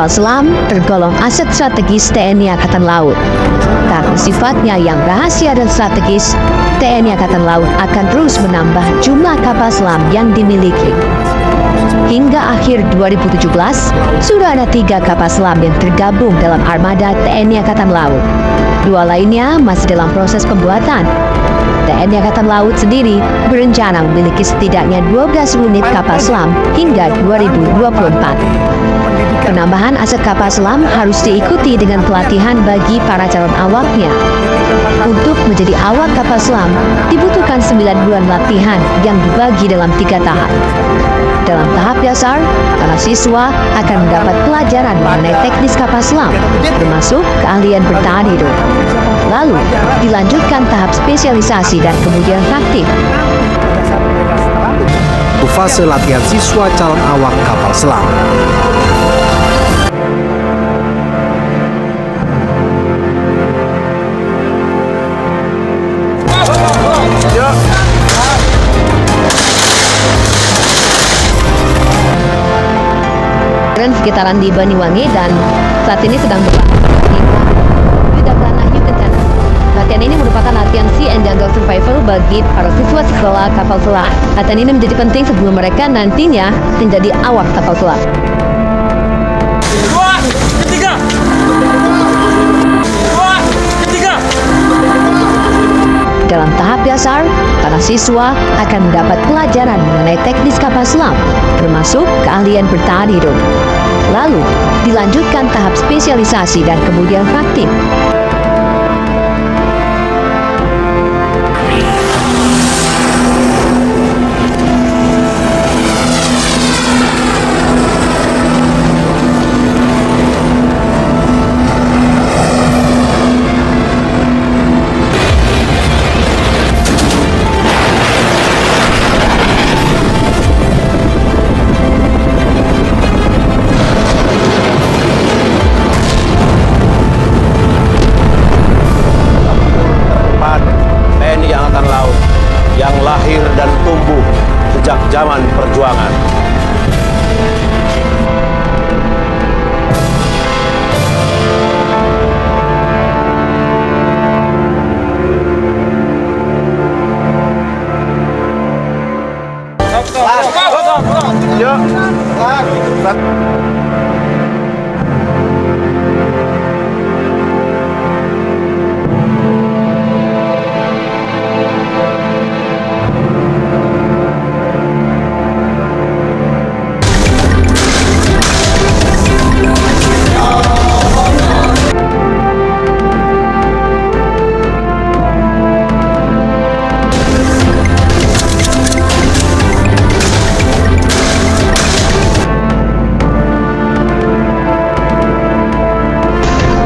Kapal selam tergolong aset strategis TNI Angkatan Laut. Karena sifatnya yang rahasia dan strategis, TNI Angkatan Laut akan terus menambah jumlah kapal selam yang dimiliki. Hingga akhir 2017, sudah ada 3 kapal selam yang tergabung dalam armada TNI Angkatan Laut. 2 lainnya masih dalam proses pembuatan. TNI Angkatan Laut sendiri berencana memiliki setidaknya 12 unit kapal selam hingga 2024. Penambahan aset kapal selam harus diikuti dengan pelatihan bagi para calon awaknya. Untuk menjadi awak kapal selam, dibutuhkan 9 bulan latihan yang dibagi dalam 3 tahap. Dalam tahap dasar, para siswa akan mendapat pelajaran mengenai teknis kapal selam, termasuk keahlian bertahan hidup. Lalu, dilanjutkan tahap spesialisasi dan kemudian praktik. Fase latihan siswa calon awak kapal selam. Sekitaran di Banyuwangi dan saat ini sedang berlangsung di Yudhakrana Yukencana. Latihan ini merupakan latihan sea and jungle survival bagi para siswa sekolah kapal selam. Latihan ini menjadi penting sebelum mereka nantinya menjadi awak kapal selam. 2, 3. 2, 3. Dalam tahap dasar, para siswa akan mendapat pelajaran mengenai teknis kapal selam, termasuk keahlian bertahan hidup. Lalu, dilanjutkan tahap spesialisasi dan kemudian praktik. Zaman perjuangan.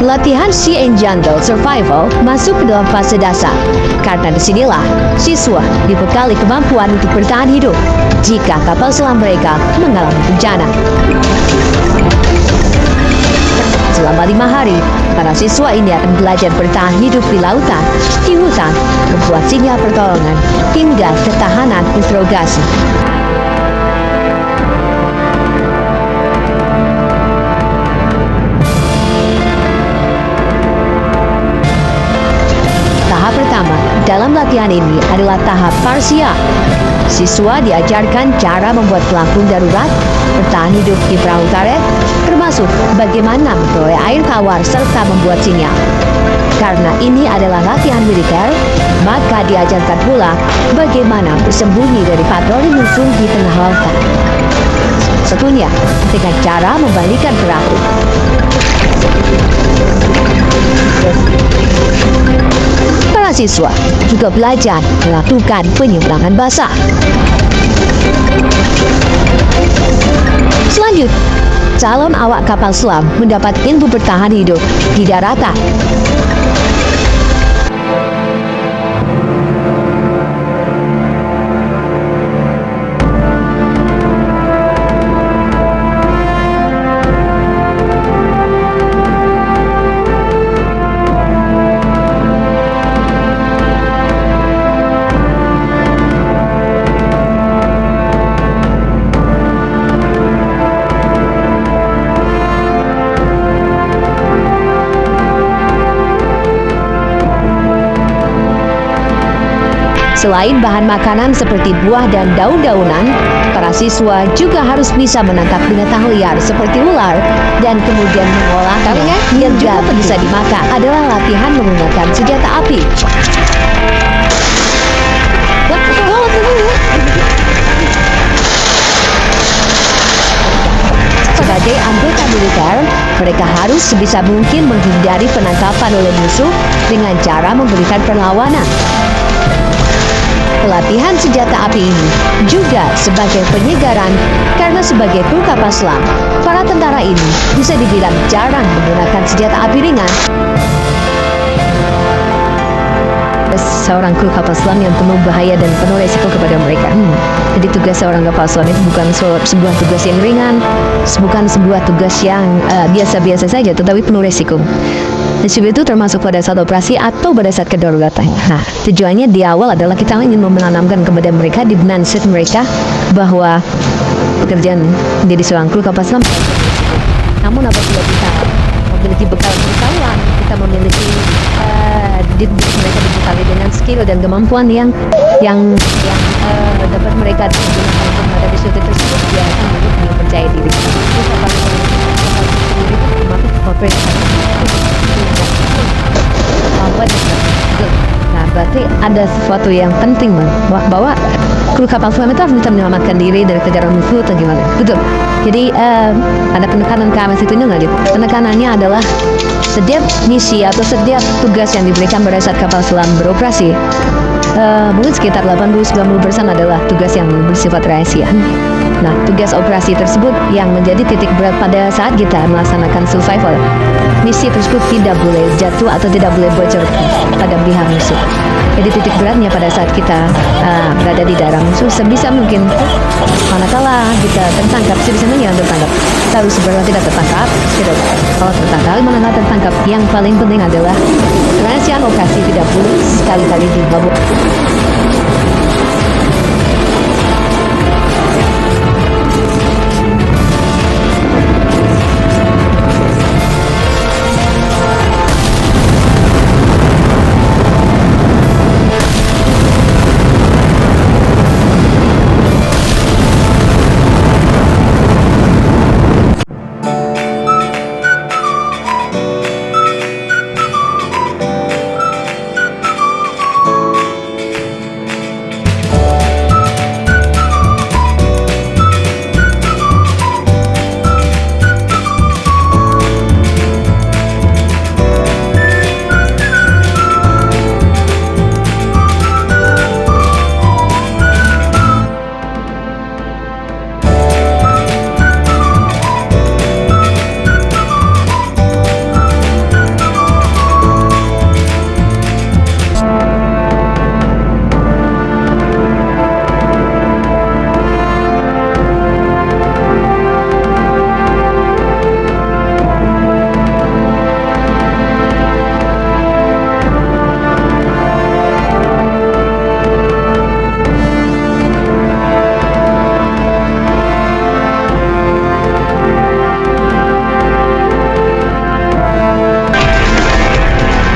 Latihan Sea and Jungle Survival masuk ke dalam fase dasar, karena disinilah siswa dibekali kemampuan untuk bertahan hidup jika kapal selam mereka mengalami bencana. Selama 5 hari, para siswa ini akan belajar bertahan hidup di lautan, di hutan, membuat sinyal pertolongan, hingga ketahanan interogasi. Dalam latihan ini adalah tahap parsial. Siswa diajarkan cara membuat pelampung darurat, bertahan hidup di perahu karet, termasuk bagaimana memperoleh air tawar serta membuat sinyal. Karena ini adalah latihan militer, maka diajarkan pula bagaimana bersembunyi dari patroli musuh di tengah lautan. Satunya dengan cara membalikan perahu. Para siswa juga belajar melakukan penyeberangan basah. Selanjutnya, calon awak kapal selam mendapat ilmu bertahan hidup di daratan. Selain bahan makanan seperti buah dan daun-daunan, para siswa juga harus bisa menangkap binatang liar seperti ular dan kemudian mengolahnya yang juga bisa dimakan. Adalah latihan menggunakan senjata api. Sebagai anggota militer, mereka harus sebisa mungkin menghindari penangkapan oleh musuh dengan cara memberikan perlawanan. Pelatihan senjata api ini juga sebagai penyegaran karena sebagai kru kapal selam, para tentara ini bisa dibilang jarang menggunakan senjata api ringan. Seorang kru kapal selam yang penuh bahaya dan penuh resiko kepada mereka. Jadi tugas seorang kapal selam itu bukan sebuah tugas yang ringan, bukan sebuah tugas yang biasa-biasa saja, tetapi penuh resiko. Dan sebab itu termasuk pada saat operasi atau pada saat kedaruratan. Nah, tujuannya di awal adalah kita ingin menanamkan kepada mereka di mindset mereka bahwa pekerjaan menjadi seorang kru kapal selam. Namun apabila kita memiliki bekal pengetahuan, kita memiliki mereka dibekali dengan skill dan kemampuan yang dapat mereka gunakan untuk menghadapi situasi tersebut, dia akan lebih percaya diri. Nah, berarti ada sesuatu yang penting bahwa kru kapal selam itu harus bisa menyelamatkan diri dari kejaran musuh atau gimana. Betul. Jadi ada penekanan ke arah situnya nggak gitu? Penekanannya adalah setiap misi atau setiap tugas yang diberikan pada saat kapal selam beroperasi, mungkin sekitar 80-90% adalah tugas yang bersifat rahasia. Nah, tugas operasi tersebut yang menjadi titik berat pada saat kita melaksanakan survival. Misi tersebut tidak boleh jatuh atau tidak boleh bocor pada pihak musuh. Jadi titik beratnya pada saat kita berada di daerah musuh sebisa mungkin manakala kita tertangkap, sebisa mungkin tertangkap. Kita harus segera tidak tertangkap. Kalau tertangkap, manakala tertangkap, yang paling penting adalah kerahasiaan operasi tidak boleh sekali-kali dibawa.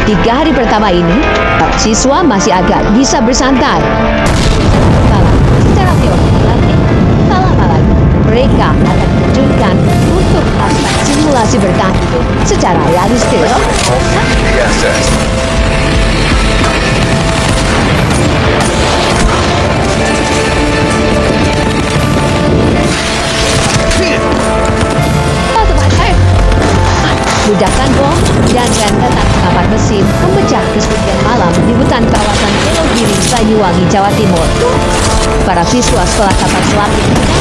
Tiga hari pertama ini, siswa masih agak bisa bersantai. Secara teori, tak lama lagi mereka akan terjunkan untuk aspek simulasi bertahan hidup secara realistis. Ledakan bom dan rentetan kapal mesin memecah kesunyian malam di hutan kawasan Wonogiri, Banyuwangi, Jawa Timur. Para siswa sekolah kapal selam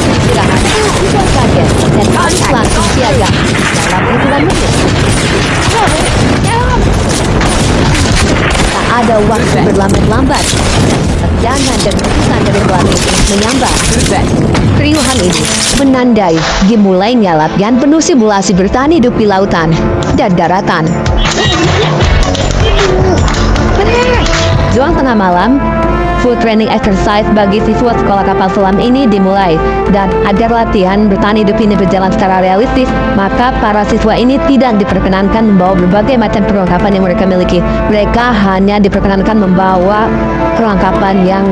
istirahat, siswa kaget dan harus langsung siaga dalam hitungan menit. Tak ada waktu berlambat-lambat. Jangan dan keputusan dari pelatih menyambar. Keriuhan ini menandai dimulainya latihan penuh simulasi bertahan hidup di lautan dan daratan. Juang tengah malam, Seafood training exercise bagi siswa sekolah kapal selam ini dimulai. Dan agar latihan bertahan hidup ini berjalan secara realistis, maka para siswa ini tidak diperkenankan membawa berbagai macam perlengkapan yang mereka miliki. Mereka hanya diperkenankan membawa perlengkapan yang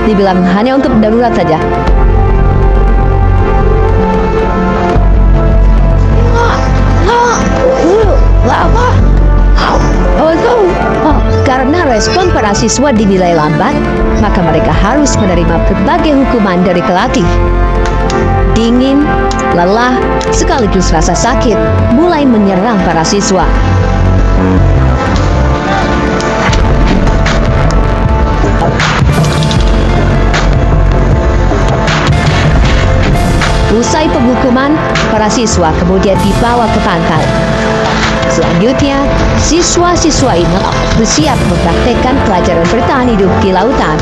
dibilang hanya untuk darurat saja. Karena respon para siswa dinilai lambat, maka mereka harus menerima berbagai hukuman dari pelatih. Dingin, lelah, sekaligus rasa sakit mulai menyerang para siswa. Usai penghukuman, para siswa kemudian dibawa ke pantai. Selanjutnya, siswa-siswa ini bersiap mempraktekkan pelajaran bertahan hidup di lautan.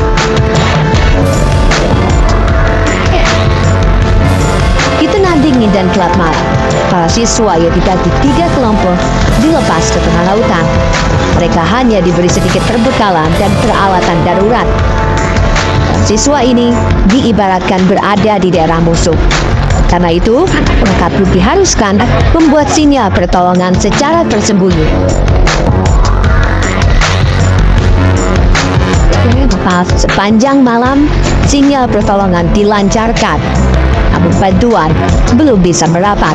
Di tengah dingin dan gelap malam, para siswa yang dibagi 3 kelompok dilepas ke tengah lautan. Mereka hanya diberi sedikit perbekalan dan peralatan darurat. Siswa ini diibaratkan berada di daerah musuh. Karena itu, mereka diharuskan membuat sinyal pertolongan secara tersembunyi. Sepanjang malam, sinyal pertolongan dilancarkan, namun bantuan belum bisa merapat.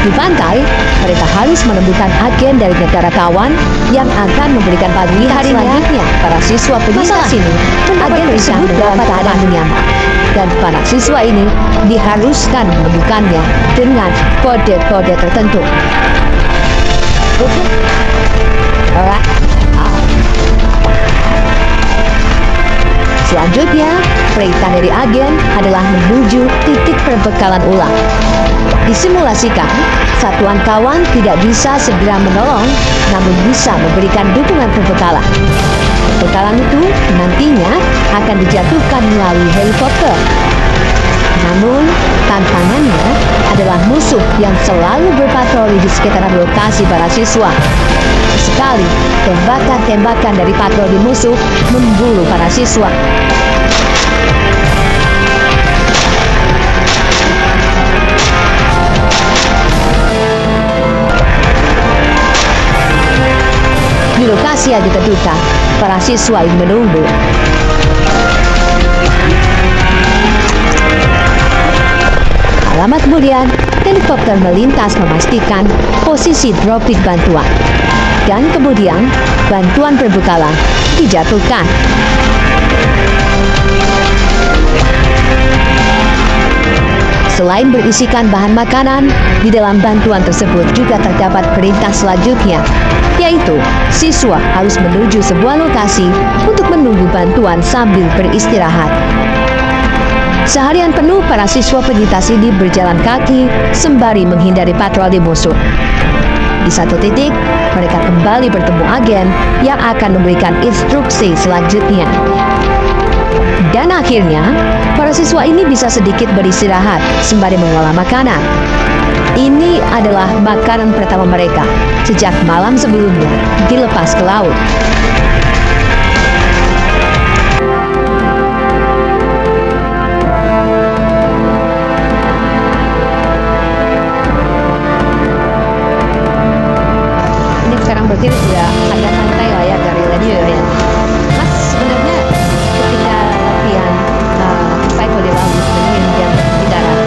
Di pantai, mereka harus menemukan agen dari negara kawan yang akan memberikan panggilan selanjutnya. Para siswa penyintas ini, agen tersebut dalam keadaan nyaman, dan para siswa ini diharuskan menemukannya dengan kode-kode tertentu. Selanjutnya, perintah dari agen adalah menuju titik perbekalan ulang. Disimulasikan, satuan kawan tidak bisa segera menolong, namun bisa memberikan dukungan perbekalan. Perbekalan itu nantinya akan dijatuhkan melalui helikopter. Namun, tantangannya adalah musuh yang selalu berpatroli di sekitaran lokasi para siswa. Sekali, tembakan-tembakan dari patroli musuh memburu para siswa. Di lokasi yang ditentukan, para siswa yang menunggu. Lama kemudian, helikopter melintas memastikan posisi dropik bantuan. Dan kemudian, bantuan perbekalan dijatuhkan. Selain berisikan bahan makanan, di dalam bantuan tersebut juga terdapat perintah selanjutnya, yaitu siswa harus menuju sebuah lokasi untuk menunggu bantuan sambil beristirahat. Seharian penuh para siswa penyintas ini berjalan kaki sembari menghindari patroli musuh. Di satu titik, mereka kembali bertemu agen yang akan memberikan instruksi selanjutnya. Dan akhirnya, para siswa ini bisa sedikit beristirahat sembari mengolah makanan. Ini adalah makanan pertama mereka sejak malam sebelumnya dilepas ke laut. Ini sekarang berarti sudah agak santai lah ya dari radio ya. Mas, sebenarnya ketika latihan survival di laut yang di darat,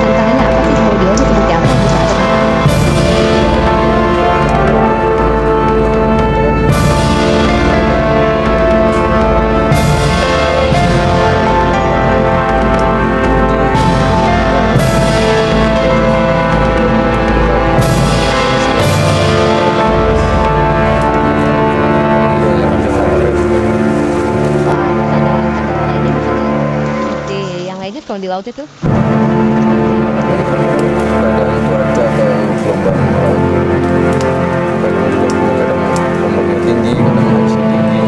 tantangannya apa sih? Kalau di laut seperti apa? Bisa kasih tahu? Kalau di laut itu keadaan cuaca atau gelombang laut, kadang gelombangnya tinggi, kadang masih tinggi.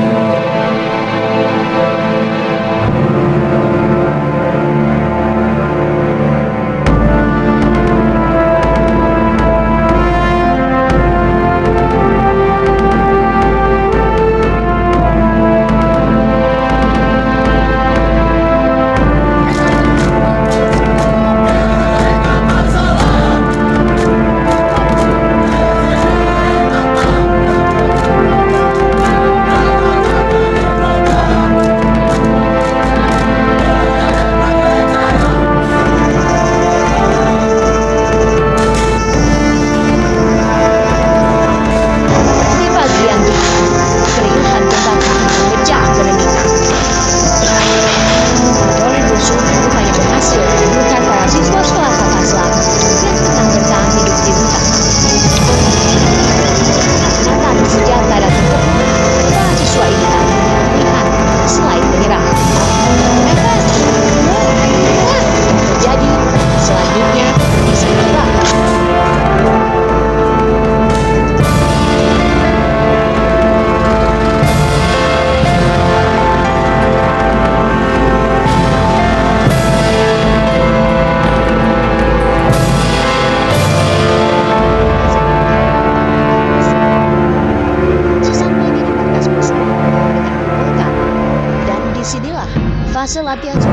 Fase latihan Pengecaran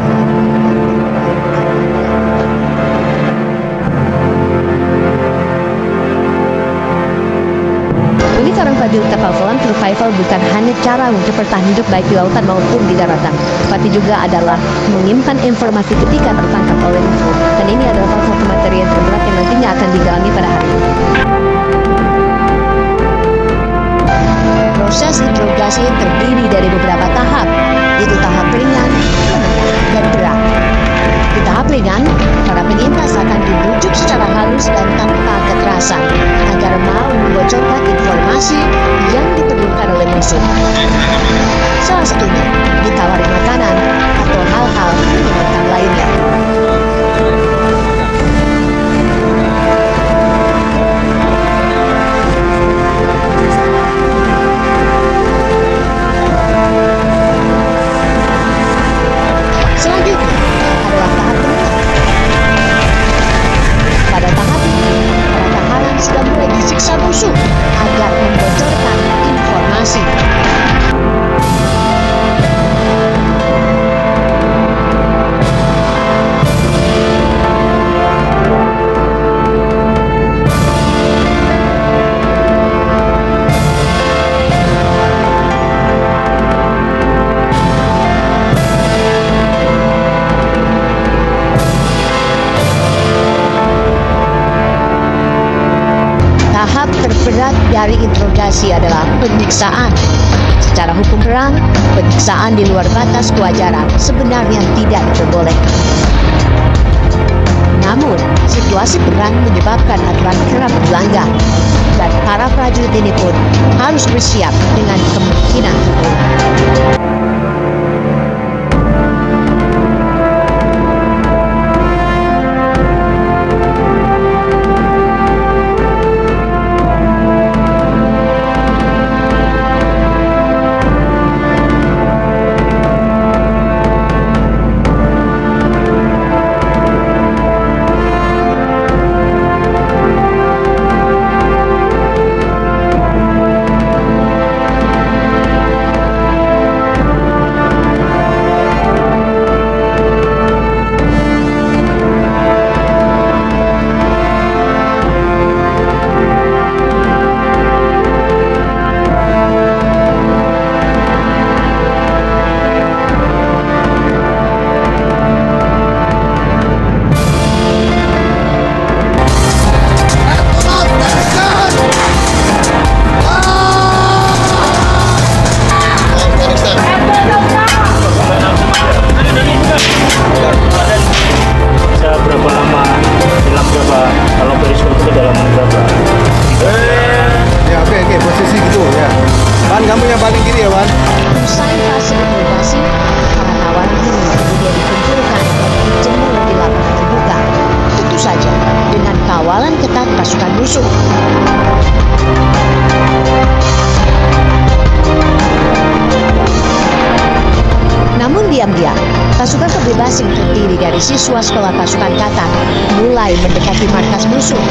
prajurit kapal selam survival bukan hanya cara untuk bertahan hidup baik di lautan maupun di daratan, tapi juga adalah menyimpan informasi ketika tertangkap oleh musuh. Dan ini adalah salah satu materi yang terberat yang nantinya akan dijalani pada hari ini. proses interogasi terdiri dari beberapa tahap, yaitu tahap ringan, dan berat. Di tahap ringan, para penyintas akan dibujuk secara halus dan tanpa kekerasan agar mau membocorkan informasi yang diperlukan oleh musuh. Salah satunya ditawari makanan atau hal-hal menyenangkan lainnya. Selanjutnya adalah tahap penutup. Pada tahap ini, para tahanan sudah mulai disiksa musuh agar membocorkan informasi. Tahap terberat dari interogasi adalah penyiksaan. Secara hukum perang, penyiksaan di luar batas kewajaran sebenarnya tidak diperbolehkan. Namun, situasi perang menyebabkan aturan kerap dilanggar, dan para prajurit ini pun harus bersiap dengan kemungkinan terburuk. Usai fase interogasi, para tawanan ini kemudian dikumpulkan dan dijemur di lapangan terbuka. Tentu saja dengan kawalan ketat pasukan musuh. Namun diam-diam, pasukan pembebas yang terdiri dari siswa sekolah pasukan kata mulai mendekati markas musuh.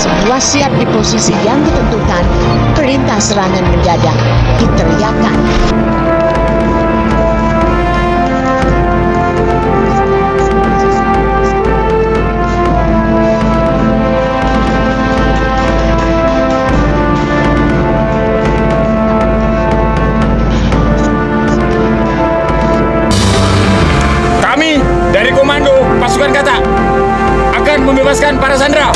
Semua siap di posisi yang ditentukan, perintah serangan mendadak diteriakkan. Kami dari Komando Pasukan Kata akan membebaskan para sandera.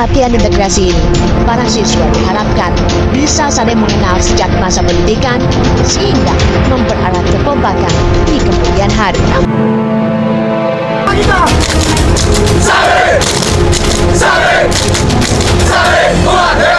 latihan integrasi ini, para siswa diharapkan bisa saling mengenal sejak masa pendidikan sehingga mempererat kekompakan di kemudian hari. Sare! Sare! Sare! Kuat!